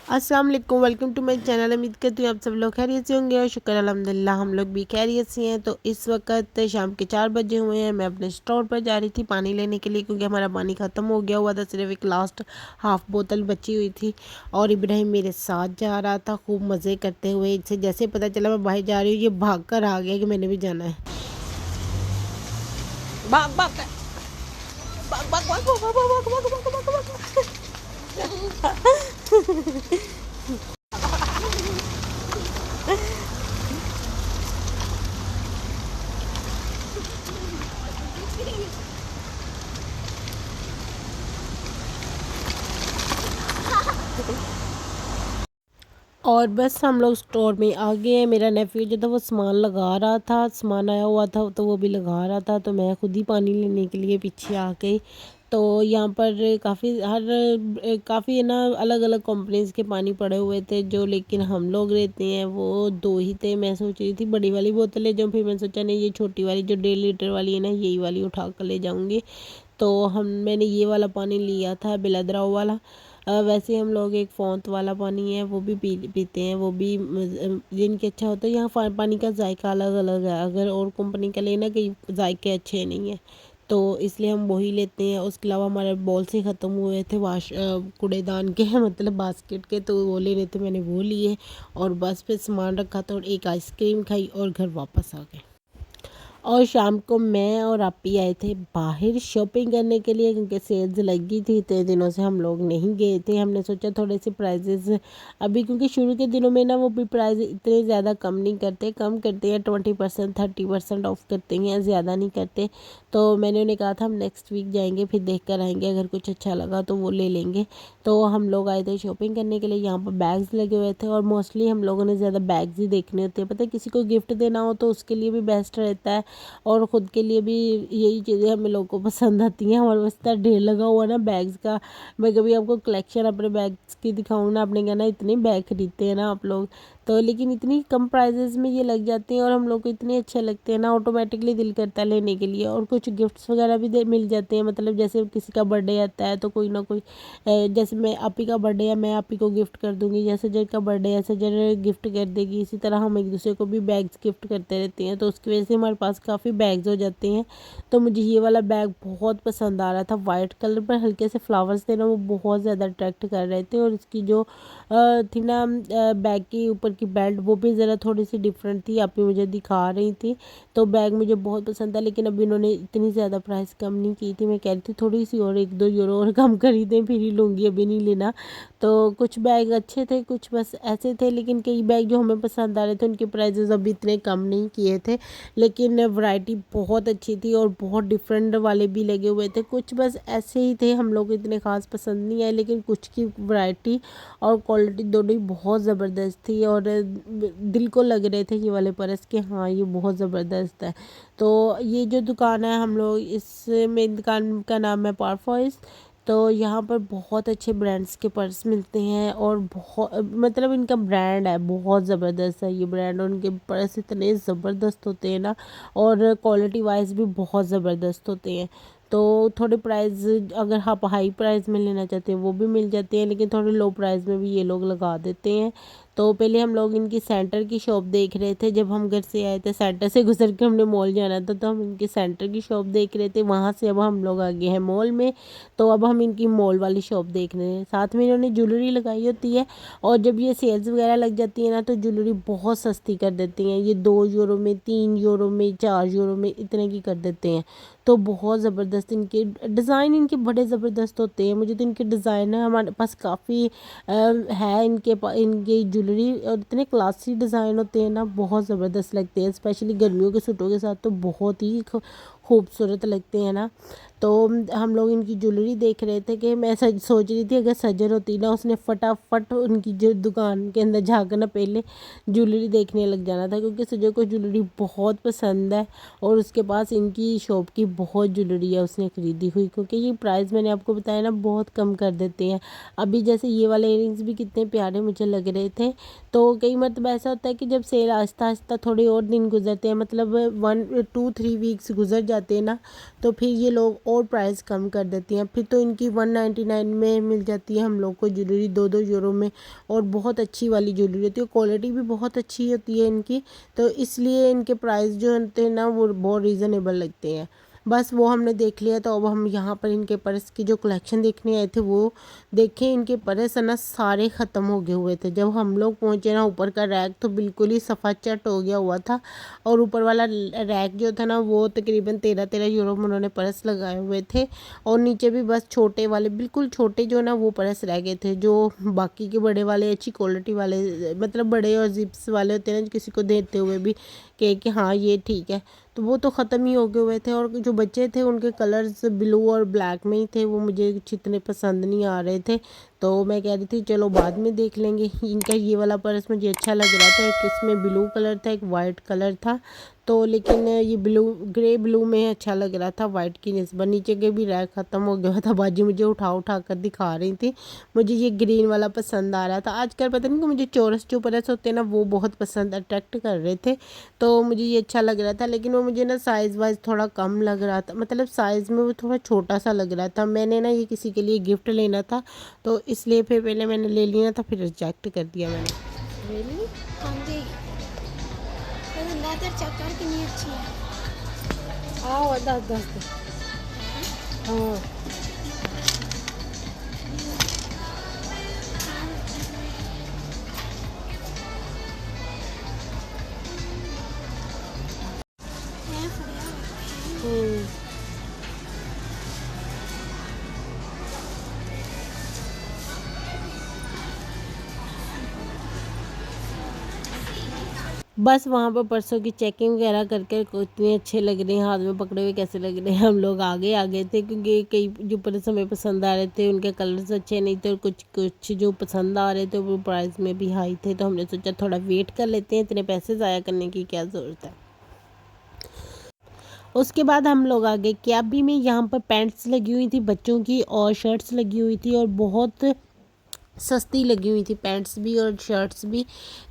अस्सलाम वालेकुम, welcome to my channel. उम्मीद करती हूँ आप सब लोग खैरियत से होंगे और शुक्र अल्हम्दुलिल्लाह हम लोग भी खैरियत से हैं। तो इस वक्त शाम के 4 बजे हुए हैं। मैं अपने स्टोर पर जा रही थी पानी लेने के लिए क्योंकि हमारा पानी ख़त्म हो गया हुआ था। सिर्फ एक लास्ट हाफ़ बोतल बची हुई थी और इब्राहिम मेरे साथ जा रहा था खूब मज़े करते हुए। इससे जैसे पता चला मैं बाहर जा रही हूँ, ये भाग कर आ गया कि मैंने भी जाना है। भाग भाग भाग भाग भाग भाग भाग भाग भाग भाग भाग और बस हम लोग स्टोर में आ गए हैं। मेरा नेफ्यू जो था वो सामान लगा रहा था, सामान आया हुआ था तो वो भी लगा रहा था, तो मैं खुद ही पानी लेने के लिए पीछे आ गई। तो यहाँ पर काफ़ी है ना अलग अलग कंपनीज़ के पानी पड़े हुए थे, जो लेकिन हम लोग लेते हैं वो दो ही थे। मैं सोच रही थी बड़ी वाली बोतलें जो, फिर मैंने सोचा नहीं ये छोटी वाली जो 1.5 लीटर वाली है ना यही वाली उठा कर ले जाऊँगी। तो मैंने ये वाला पानी लिया था बिलादराव वाला। वैसे हम लोग एक फ़ौंत वाला पानी है वो भी पीते हैं, वो भी जिनके अच्छा होता है। यहाँ पानी का जायका अलग अलग है, अगर और कंपनी का लेना कई जायके अच्छे नहीं हैं तो इसलिए हम वही लेते हैं। उसके अलावा हमारे बॉल से ख़त्म हुए थे कूड़ेदान के मतलब बास्केट के, तो वो लेने थे, मैंने वो लिए और बस फिर सामान रखा था और एक आइसक्रीम खाई और घर वापस आ गए। और शाम को मैं और आपी आए थे बाहर शॉपिंग करने के लिए क्योंकि सेल्स लगी थी। इतने दिनों से हम लोग नहीं गए थे, हमने सोचा थोड़े से प्राइजेज़ अभी, क्योंकि शुरू के दिनों में ना वो भी प्राइस इतने ज़्यादा कम नहीं करते, कम करते हैं 20% 30% ऑफ करते हैं, ज़्यादा नहीं करते। तो मैंने उन्हें कहा था हम नेक्स्ट वीक जाएंगे, फिर देख कर आएंगे, अगर कुछ अच्छा लगा तो वो ले लेंगे। तो हम लोग आए थे शॉपिंग करने के लिए। यहाँ पर बैग्स लगे हुए थे और मोस्टली हम लोगों ने ज़्यादा बैग्स ही देखने होते हैं। पता है किसी को गिफ्ट देना हो तो उसके लिए भी बेस्ट रहता है और ख़ुद के लिए भी यही चीज़ें हमें लोगों को पसंद आती हैं। हमारे पास इतना ढेर लगा हुआ ना बैग्स का, मैं कभी आपको कलेक्शन अपने बैग्स की दिखाऊँ ना, आपने कहना इतने बैग खरीदते हैं ना आप लोग। तो लेकिन इतनी कम प्राइजेज़ में ये लग जाते हैं और हम लोग को इतने अच्छे लगते हैं ना, ऑटोमेटिकली दिल करता है लेने के लिए। और कुछ गिफ्ट्स वगैरह भी मिल जाते हैं, मतलब जैसे किसी का बर्थडे आता है तो कोई ना कोई जैसे मैं आपी का बर्थडे है, मैं आपी को गिफ्ट कर दूँगी, जैसे सजर का बर्थडे है सजर गिफ्ट कर देगी। इसी तरह हम एक दूसरे को भी बैग्स गिफ्ट करते रहते हैं, तो उसकी वजह से हमारे पास काफ़ी बैग्स हो जाते हैं। तो मुझे ये वाला बैग बहुत पसंद आ रहा था, वाइट कलर पर हल्के से फ्लावर्स थे ना, वो बहुत ज़्यादा अट्रैक्ट कर रहे थे। और इसकी जो थी ना बैग के ऊपर की बेल्ट, वो भी ज़रा थोड़ी सी डिफरेंट थी, आप ही मुझे दिखा रही थी। तो बैग मुझे बहुत पसंद था, लेकिन अभी इन्होंने इतनी ज़्यादा प्राइस कम नहीं की थी। मैं कह रही थी थोड़ी सी और 1-2 यूरो और कम कर ही दें फिर ही लूँगी, अभी नहीं लेना। तो कुछ बैग अच्छे थे, कुछ बस ऐसे थे, लेकिन कई बैग जो हमें पसंद आ रहे थे उनके प्राइजेज़ अभी इतने कम नहीं किए थे। लेकिन वैरायटी बहुत अच्छी थी और बहुत डिफरेंट वाले भी लगे हुए थे। कुछ बस ऐसे ही थे, हम लोग को इतने ख़ास पसंद नहीं आए, लेकिन कुछ की वैरायटी और क्वालिटी दोनों ही बहुत ज़बरदस्त थी और दिल को लग रहे थे ये वाले पर्स के, हाँ ये बहुत ज़बरदस्त है। तो ये जो दुकान है हम लोग इसमें, दुकान का नाम है पारफॉइस। तो यहाँ पर बहुत अच्छे ब्रांड्स के पर्स मिलते हैं और बहुत मतलब इनका ब्रांड है, बहुत ज़बरदस्त है ये ब्रांड, और उनके पर्स इतने ज़बरदस्त होते हैं ना और क्वालिटी वाइज भी बहुत ज़बरदस्त होते हैं। तो थोड़े प्राइस अगर आप हाई प्राइस में लेना चाहते हैं वो भी मिल जाते हैं, लेकिन थोड़े लो प्राइस में भी ये लोग लगा देते हैं। तो पहले हम लोग इनकी सेंटर की शॉप देख रहे थे, जब हम घर से आए थे सेंटर से गुजर के हमने मॉल जाना था, तो हम इनकी सेंटर की शॉप देख रहे थे। वहाँ से अब हम लोग आ गए हैं मॉल में, तो अब हम इनकी मॉल वाली शॉप देख रहे हैं। साथ में इन्होंने ज्वेलरी लगाई होती है और जब ये सेल्स वगैरह लग जाती है ना तो ज्वेलरी बहुत सस्ती कर देती हैं। ये 2 यूरो में, 3 यूरो में, 4 यूरो में इतने की कर देते हैं। तो बहुत ज़बरदस्त इनके डिज़ाइन, इनके बड़े ज़बरदस्त होते हैं। मुझे तो इनके डिज़ाइन है, हमारे पास काफ़ी है इनके ज्वेलरी, और इतने क्लासी डिज़ाइन होते हैं ना, बहुत ज़बरदस्त लगते हैं। स्पेशली गर्मियों के सूटों के साथ तो बहुत ही खूबसूरत लगते हैं ना। तो हम लोग इनकी ज्वेलरी देख रहे थे कि मैं सोच रही थी अगर सजर होती ना, उसने फटाफट उनकी जो दुकान के अंदर जाकर ना पहले ज्वेलरी देखने लग जाना था, क्योंकि सजर को ज्वेलरी बहुत पसंद है और उसके पास इनकी शॉप की बहुत ज्वेलरी है उसने ख़रीदी हुई, क्योंकि ये प्राइस मैंने आपको बताया ना बहुत कम कर देते हैं। अभी जैसे ये वाले इयरिंग्स भी कितने प्यारे मुझे लग रहे थे। तो कई मतलब ऐसा होता है कि जब सेल आहिस्ता आहिस्ता थोड़े और दिन गुजरते हैं, मतलब 1-2-3 वीक्स गुजर जाते जाते हैं ना, तो फिर ये लोग और प्राइस कम कर देती हैं। फिर तो इनकी 199 में मिल जाती है हम लोग को ज्वेलरी, 2-2 यूरो में, और बहुत अच्छी वाली ज्वेलरी होती है, क्वालिटी भी बहुत अच्छी होती है इनकी। तो इसलिए इनके प्राइस जो होते हैं ना वो बहुत रीज़नेबल लगते हैं। बस वो हमने देख लिया, तो अब हम यहाँ पर इनके पर्स की जो कलेक्शन देखने आए थे वो देखें। इनके पर्स है ना सारे ख़त्म हो गए हुए थे। जब हम लोग पहुँचे ना, ऊपर का रैक तो बिल्कुल ही सफाचट हो गया हुआ था, और ऊपर वाला रैक जो था ना वो तकरीबन 13-13 यूरो में उन्होंने पर्स लगाए हुए थे, और नीचे भी बस छोटे वाले, बिल्कुल छोटे जो ना वो पर्स रह गए थे। जो बाकी के बड़े वाले अच्छी क्वालिटी वाले, मतलब बड़े और जिप्स वाले होते हैं ना, किसी को देते हुए भी कि हाँ ये ठीक है, तो वो तो ख़त्म ही हो गए हुए थे। और जो बच्चे थे उनके कलर्स ब्लू और ब्लैक में ही थे, वो मुझे कुछ इतने पसंद नहीं आ रहे थे, तो मैं कह रही थी चलो बाद में देख लेंगे। इनका ये वाला पर्स मुझे अच्छा लग रहा था, एक इसमें ब्लू कलर था, एक वाइट कलर था, तो लेकिन ये ग्रे ब्लू में अच्छा लग रहा था वाइट की निस्बत। नीचे के भी रैक ख़त्म हो गया था, बाजी मुझे उठा उठा कर दिखा रही थी। मुझे ये ग्रीन वाला पसंद आ रहा था। आजकल पता नहीं कि मुझे चौरस जो पर्स होते हैं ना वो बहुत पसंद अट्रैक्ट कर रहे थे, तो मुझे ये अच्छा लग रहा था। लेकिन वो मुझे ना साइज़ वाइज थोड़ा कम लग रहा था, मतलब साइज़ में वो थोड़ा छोटा सा लग रहा था। मैंने ना ये किसी के लिए गिफ्ट लेना था, तो इसलिए फिर पहले मैंने ले लिया था, फिर रिजेक्ट कर दिया मैंने। रियली हाँ जी, लेदर चक्कर कितनी अच्छी है। आओ 10-10 हाँ। हम्म। बस वहाँ पर पर्सों की चेकिंग वगैरह करके इतने अच्छे लग रहे हैं, हाथ में पकड़े हुए कैसे लग रहे हैं। हम लोग आगे आगे थे, क्योंकि कई जो पर्स हमें पसंद आ रहे थे उनके कलर्स अच्छे नहीं थे, और कुछ कुछ जो पसंद आ रहे थे वो प्राइस में भी हाई थे, तो हमने सोचा थोड़ा वेट कर लेते हैं, इतने पैसे ज़ाया करने की क्या ज़रूरत है। उसके बाद हम लोग आगे कैबी में, यहाँ पर पैंट्स लगी हुई थी बच्चों की, और शर्ट्स लगी हुई थी, और बहुत सस्ती लगी हुई थी पैंट्स भी और शर्ट्स भी।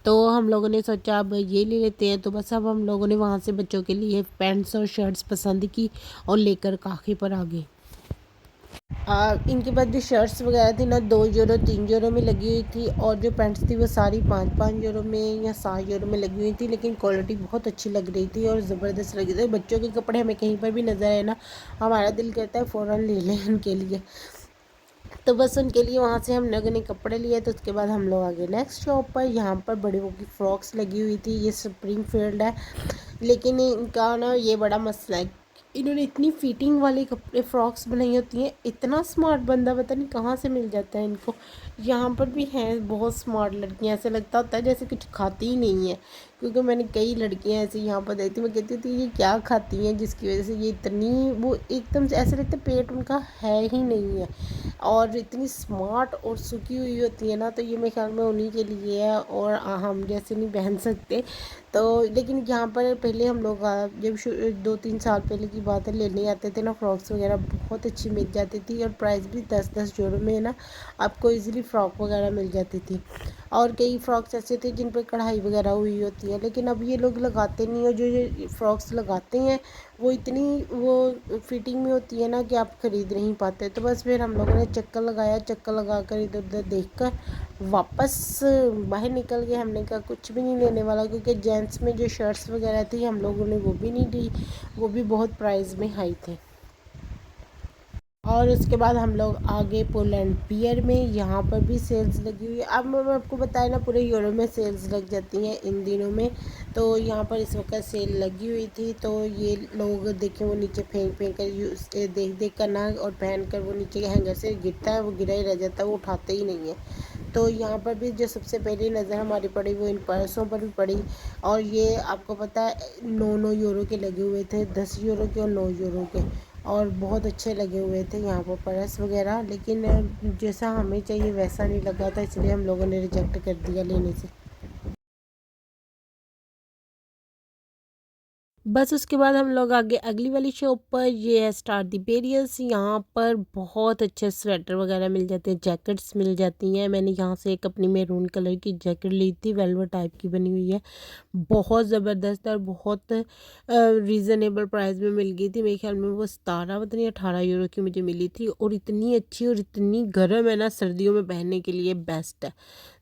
तो हम लोगों ने सोचा अब ये ले लेते हैं, तो बस अब हम लोगों ने वहाँ से बच्चों के लिए पैंट्स और शर्ट्स पसंद की और लेकर काफ़ी पर आ गए। इनके पास जो शर्ट्स वगैरह थी ना 2 यूरो 3 यूरो में लगी हुई थी, और जो पैंट्स थी वो सारी 5-5 यूरो में या 7 यूरो में लगी हुई थी, लेकिन क्वालिटी बहुत अच्छी लग रही थी और ज़बरदस्त लग रही थी। बच्चों के कपड़े हमें कहीं पर भी नज़र आए ना, हमारा दिल करता है फ़ौरन ले लें उनके लिए। तो बस उनके लिए वहाँ से हम लोगों ने कपड़े लिए। तो उसके बाद हम लोग आ गए नेक्स्ट शॉप पर। यहाँ पर बड़े की फ्रॉक्स लगी हुई थी, ये स्प्रिंग फील्ड है, लेकिन इनका ना ये बड़ा मसला है, इन्होंने इतनी फिटिंग वाले कपड़े फ्रॉक्स बनाई होती हैं। इतना स्मार्ट बंदा पता नहीं कहाँ से मिल जाता है इनको। यहाँ पर भी हैं बहुत स्मार्ट लड़कियाँ, ऐसे लगता होता है जैसे कुछ खाती ही नहीं है, क्योंकि मैंने कई लड़कियाँ ऐसे यहाँ पर देखती, मैं कहती थी ये क्या खाती हैं जिसकी वजह से ये इतनी, वो एकदम से ऐसे लगता है पेट उनका है ही नहीं है, और इतनी स्मार्ट और सूखी हुई होती है ना, तो ये मेरे ख्याल में उन्हीं के लिए है, और हम जैसे नहीं पहन सकते। तो लेकिन यहाँ पर पहले हम लोग जब 2-3 साल पहले की बात है, लेने आते थे ना फ्रॉक्स वगैरह, बहुत अच्छी मिल जाती थी, और प्राइस भी 10-10 यूरो में ना आपको इजीली फ़्रॉक वगैरह मिल जाती थी। और कई फ़्रॉक्स ऐसे थे जिन पर कढ़ाई वगैरह हुई होती है, लेकिन अब ये लोग लगाते नहीं, और जो ये फ़्रॉक्स लगाते हैं वो इतनी वो फिटिंग में होती है ना कि आप ख़रीद नहीं पाते। तो बस फिर हम लोगों ने चक्कर लगाया, चक्कर लगा कर इधर उधर देख कर वापस बाहर निकल गए। हमने कहा कुछ भी नहीं लेने वाला, क्योंकि जेंट्स में जो शर्ट्स वगैरह थी हम लोगों ने वो भी नहीं ली, वो भी बहुत प्राइस में हाई थे। और उसके बाद हम लोग आगे पोलैंड पियर में, यहाँ पर भी सेल्स लगी हुई है। अब मैं आपको बताया ना पूरे यूरोप में सेल्स लग जाती हैं इन दिनों में, तो यहाँ पर इस वक्त सेल लगी हुई थी। तो ये लोग देखें वो नीचे फेंक फेंक कर देख देख कर ना, और पहन कर वो नीचे हैंगर से गिरता है, वो गिरा ही रह जाता है, वो उठाते ही नहीं है। तो यहाँ पर भी जो सबसे पहली नज़र हमारी पड़ी वो इन पर्सों पर भी पड़ी, और ये आपको पता है 9-9 यूरो के लगे हुए थे, 10 यूरो के और 9 यूरो के, और बहुत अच्छे लगे हुए थे यहाँ पर पर्स वगैरह। लेकिन जैसा हमें चाहिए वैसा नहीं लगा था, इसलिए हम लोगों ने रिजेक्ट कर दिया लेने से। बस उसके बाद हम लोग आगे अगली वाली शॉप पर, ये है स्टार दी पेरियस। यहाँ पर बहुत अच्छे स्वेटर वगैरह मिल जाते हैं, जैकेट्स मिल जाती हैं। मैंने यहाँ से एक अपनी मैरून कलर की जैकेट ली थी, वेलवेट टाइप की बनी हुई है, बहुत ज़बरदस्त और बहुत रीज़नेबल प्राइस में मिल गई थी। मेरे ख्याल में वो 17 पता नहीं 18 यूरो की मुझे मिली थी, और इतनी अच्छी और इतनी गर्म है ना, सर्दियों में पहनने के लिए बेस्ट है।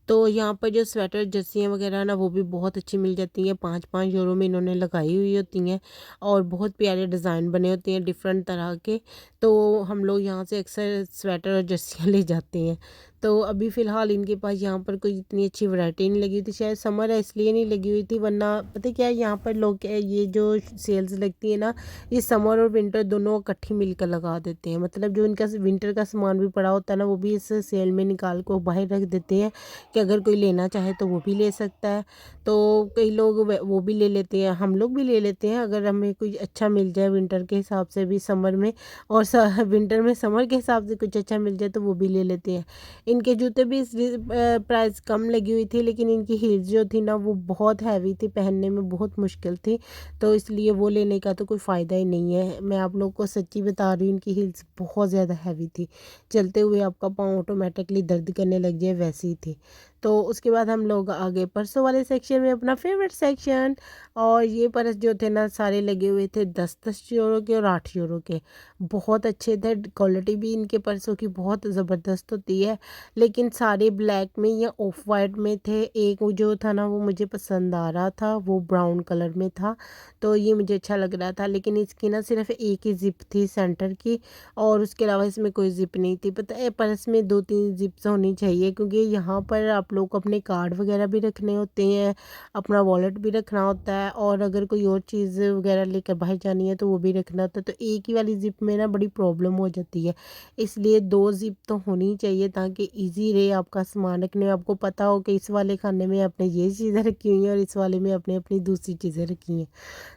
तो यहाँ पर जो स्वेटर जर्सियाँ वगैरह ना, वो भी बहुत अच्छी मिल जाती हैं, 5-5 यूरो में इन्होंने लगाई हुई होती हैं, और बहुत प्यारे डिज़ाइन बने होते हैं डिफरेंट तरह के। तो हम लोग यहाँ से अक्सर स्वेटर और जर्सियाँ ले जाते हैं। तो अभी फ़िलहाल इनके पास यहाँ पर कोई इतनी अच्छी वैरायटी नहीं लगी हुई थी, शायद समर है इसलिए नहीं लगी हुई थी, वरना पता है क्या है, यहाँ पर लोग ये जो सेल्स लगती है ना, ये समर और विंटर दोनों इकट्ठी मिलकर लगा देते हैं। मतलब जो इनका विंटर का सामान भी पड़ा होता है ना, वो भी इस सेल में निकाल कर बाहर रख देते हैं कि अगर कोई लेना चाहे तो वो भी ले सकता है। तो कई लोग वो भी ले लेते हैं, हम लोग भी ले लेते हैं, अगर हमें कुछ अच्छा मिल जाए विंटर के हिसाब से भी समर में, और विंटर में समर के हिसाब से कुछ अच्छा मिल जाए तो वो भी ले लेते हैं। इनके जूते भी इस प्राइस कम लगी हुई थी, लेकिन इनकी हील्स जो थी ना, वो बहुत हैवी थी, पहनने में बहुत मुश्किल थी, तो इसलिए वो लेने का तो कोई फ़ायदा ही नहीं है। मैं आप लोग को सच्ची बता रही हूँ, इनकी हील्स बहुत ज़्यादा हैवी थी, चलते हुए आपका पाँव ऑटोमेटिकली दर्द करने लग जाए वैसी ही थी। तो उसके बाद हम लोग आगे परसों वाले सेक्शन में, अपना फेवरेट सेक्शन, और ये पर्स जो थे ना, सारे लगे हुए थे 10-10 यूरो के और 8 यूरो के, बहुत अच्छे थे। क्वालिटी भी इनके पर्सों की बहुत ज़बरदस्त होती है, लेकिन सारे ब्लैक में या ऑफ वाइट में थे। एक वो जो था ना, वो मुझे पसंद आ रहा था, वो ब्राउन कलर में था, तो ये मुझे अच्छा लग रहा था, लेकिन इसकी ना सिर्फ एक ही ज़िप थी सेंटर की, और उसके अलावा इसमें कोई ज़िप नहीं थी। पता है, पर्स में 2-3 ज़िप्स होनी चाहिए, क्योंकि यहाँ पर आप लोग को अपने कार्ड वगैरह भी रखने होते हैं, अपना वॉलेट भी रखना होता है, और अगर कोई और चीज़ वगैरह लेकर बाहर जानी है तो वो भी रखना होता है। तो एक ही वाली ज़िप में ना बड़ी प्रॉब्लम हो जाती है, इसलिए 2 ज़िप तो होनी चाहिए, ताकि ईज़ी रहे आपका सामान रखने में। आपको पता हो कि इस वाले खाने में आपने ये चीज़ें रखी हुई हैं, और इस वाले में आपने अपनी दूसरी चीज़ें रखी हैं,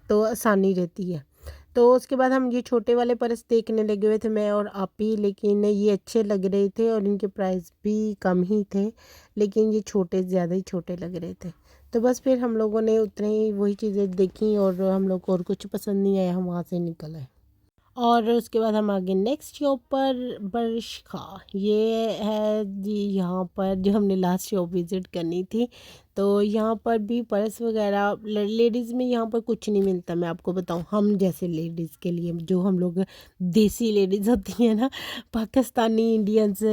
तो आसानी रहती है। तो उसके बाद हम ये छोटे वाले पर्स देखने लगे हुए थे, मैं और आप ही, लेकिन ये अच्छे लग रहे थे और इनके प्राइस भी कम ही थे, लेकिन ये छोटे ज़्यादा ही छोटे लग रहे थे। तो बस फिर हम लोगों ने उतने ही वही चीज़ें देखी, और हम लोग को और कुछ पसंद नहीं आया, हम वहाँ से निकल आए। और उसके बाद हम आगे नेक्स्ट शॉप पर, बर्शखा, ये है जी। यहाँ पर जो हमने लास्ट शॉप विज़िट करनी थी, तो यहाँ पर भी पर्स वगैरह लेडीज़ में यहाँ पर कुछ नहीं मिलता। मैं आपको बताऊँ, हम जैसे लेडीज़ के लिए, जो हम लोग देसी लेडीज़ होती हैं ना, पाकिस्तानी इंडियंस,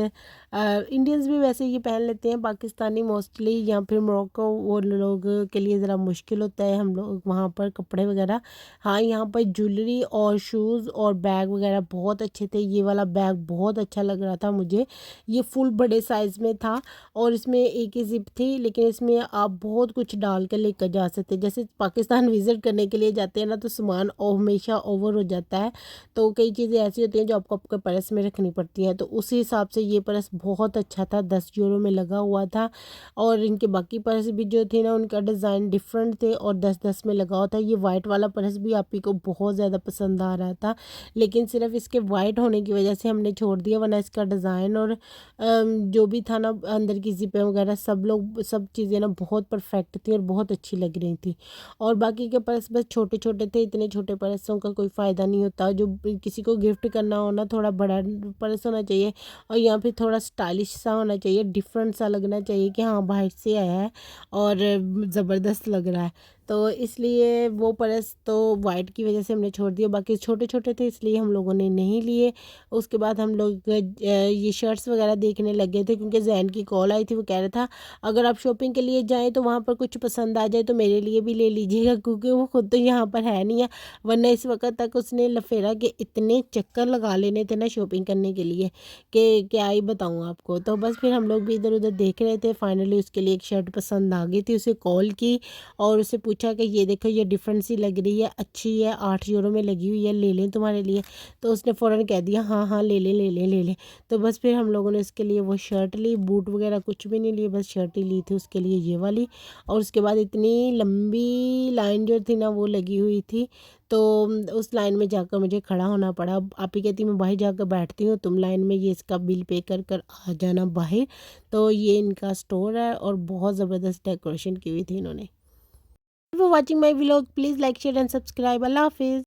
इंडियंस भी वैसे ये पहन लेते हैं, पाकिस्तानी मोस्टली, या फिर मोरक्को, वो लोग के लिए ज़रा मुश्किल होता है हम लोग वहाँ पर कपड़े वगैरह। हाँ, यहाँ पर ज्वेलरी और शूज़ और बैग वगैरह बहुत अच्छे थे। ये वाला बैग बहुत अच्छा लग रहा था मुझे, ये फुल बड़े साइज़ में था, और इसमें एक ही ज़िप थी, लेकिन इसमें आप बहुत कुछ डाल कर लेकर जा सकते। जैसे पाकिस्तान विज़िट करने के लिए जाते हैं ना, तो सामान हमेशा ओवर हो जाता है, तो कई चीज़ें ऐसी होती हैं जो आपको आपके पर्स में रखनी पड़ती हैं, तो उसी हिसाब से ये पर्स बहुत अच्छा था, 10 यूरो में लगा हुआ था। और इनके बाकी पर्स भी जो थे ना, उनका डिज़ाइन डिफरेंट थे, और 10-10 में लगा हुआ था। ये वाइट वाला पर्स भी आप ही को बहुत ज़्यादा पसंद आ रहा था, लेकिन सिर्फ इसके वाइट होने की वजह से हमने छोड़ दिया, वरना इसका डिज़ाइन और जो भी था ना, अंदर की ज़िपें वगैरह सब चीज़ें ना बहुत परफेक्ट थी और बहुत अच्छी लग रही थी। और बाकी के पर्स बस छोटे छोटे थे, इतने छोटे पर्सों का कोई फ़ायदा नहीं होता। जो किसी को गिफ्ट करना हो ना, थोड़ा बड़ा पर्स होना चाहिए, और यहाँ पे थोड़ा स्टाइलिश सा होना चाहिए, डिफरेंट सा लगना चाहिए कि हाँ, बाहर से आया है और ज़बरदस्त लग रहा है। तो इसलिए वो पर्स तो वाइट की वजह से हमने छोड़ दिया, बाकी छोटे छोटे थे इसलिए हम लोगों ने नहीं लिए। उसके बाद हम लोग ये शर्ट्स वगैरह देखने लगे थे, क्योंकि जैन की कॉल आई थी, वो कह रहा था अगर आप शॉपिंग के लिए जाएँ तो वहाँ पर कुछ पसंद आ जाए तो मेरे लिए भी ले लीजिएगा, क्योंकि वो खुद तो यहाँ पर है नहीं है, वरना इस वक्त तक उसने लफेरा के इतने चक्कर लगा लेने थे ना शॉपिंग करने के लिए, कि क्या ही बताऊँ आपको। तो बस फिर हम लोग भी इधर उधर देख रहे थे, फाइनली उसके लिए एक शर्ट पसंद आ गई थी, उसे कॉल की और उससे पूछा कि ये देखो, ये डिफरेंट सी लग रही है, अच्छी है, 8 यूरो में लगी हुई है, ले लें तुम्हारे लिए। तो उसने फ़ौरन कह दिया हाँ हाँ, ले लें ले लें ले लें। तो बस फिर हम लोगों ने उसके लिए वो शर्ट ली, बूट वगैरह कुछ भी नहीं लिए, बस शर्ट ही ली थी उसके लिए, ये वाली। और उसके बाद इतनी लंबी लाइन जो थी ना, वो लगी हुई थी, तो उस लाइन में जाकर मुझे खड़ा होना पड़ा। अब आप ही कहती, मैं बाहर जाकर बैठती हूँ, तुम लाइन में ये इसका बिल पे कर कर आ जाना बाहर। तो ये इनका स्टोर है, और बहुत ज़बरदस्त डेकोरेशन की हुई थी इन्होंने। For watching my vlog please like share and subscribe. अल्लाह हाफिज़।